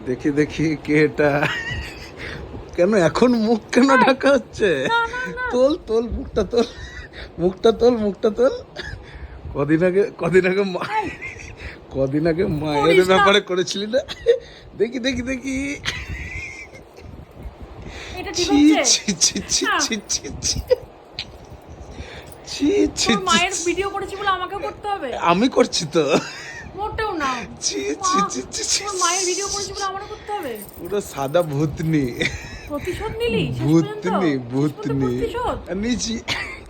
দেখি দেখি কে এটা, কেন এখন মুখ কেন ঢাকা হচ্ছে? তোল তোল মুখটা তোল, মুখটা তোল, মুখটা তোল। কদিন আগে মায়ের ব্যাপারে করেছিলি না? দেখি দেখি দেখি। এটা ঠিক ছি হচ্ছে? ছি ছি ছি ছি ছি ছি ছি ছি তোর মায়ের ভিডিও করেছি বলে আমাকে করতে হবে? আমি করছি তো। মোটেও না। ছি ছি ছি ছি ছি। তোর মায়ের ভিডিও করেছি বলে আমাকে করতে হবে? পুরো সাদা ভূতনি, প্রতিশোধ নিলি শেষ পর্যন্ত? ভূতনি শেষ পর্যন্ত ভূতনি প্রতিশোধ? নিচি।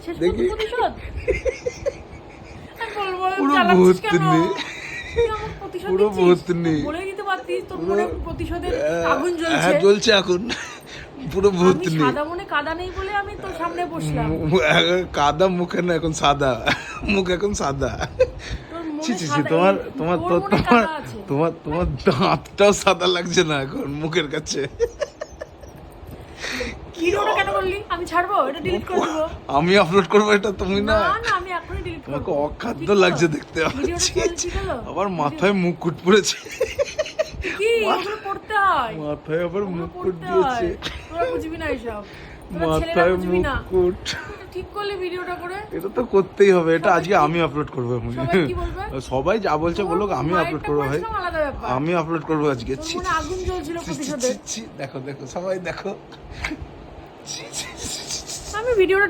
শেষ দেখি পর্যন্ত প্রতিশোধ? আমি বলবো, পুরো জ্বালাচ্ছিস কেন? ভূতনি, তুই আমাকে প্রতিশোধ পুরো দিচ্ছিস? ভূতনি। বলেই দিতে পারতিস তোর মনে প্রতিশোধের আগুন জ্বলছে। হ্যাঁ জ্বলছে এখন, পুরো আমি ভূতনি। সাদা মনে কাদা নেই বলে আমি তোর সামনে বসলাম। কাদা মুখে না, এখন সাদা মুখ, এখন সাদা। তোর ছি মনে ছি ছি, সাদা, তোমার এই তোমার তোর মনে তোমার কাদা আছে। তোমার তোমার দাঁতটাও সাদা লাগছে না এখন মুখের কাছে। ভিডিওটা কেন করলি? আমি ছাড়বো, এটা ডিলিট করে দেবো। আমি আপলোড করবো এটা, তুমি না? না না, আমি এখনই ডিলিট করব। তোমাকে অখাদ্য লাগছে দেখতে। ভিডিওটা ছি, তাহলে ছি। ঠিক হলো? আবার মাথায় মুকুট পড়েছে, কি ওগুলো পড়তে হয়? মাথায় আবার ওগুলো মুকুট পড়তে দিয়েছে, হয়। তোরা বুঝবি না এসব। তোরা ছেলেরা মাথায় বুঝবি না। মুকুট। এটা ঠিক করলি ভিডিওটা করে? এটা তো করতেই হবে, এটা সবাই আজকে কি- আমি আপলোড করবো। সবাই কি বলবে? সবাই যা বলছে তোর বলুক, আমি আপলোড মায়েরটা করবো ভাই, করেছিলাম আলাদা ব্যাপার। আমি আপলোড করবো আজকে। তোর ছি, মনে ছি, আগুন জ্বলছিল ছি, ছি, প্রতিশোধে। ছি, ছি, দেখো দেখো সবাই দেখো। ছি, ছি, ছি, ছি, ছি। আমি ভিডিওটা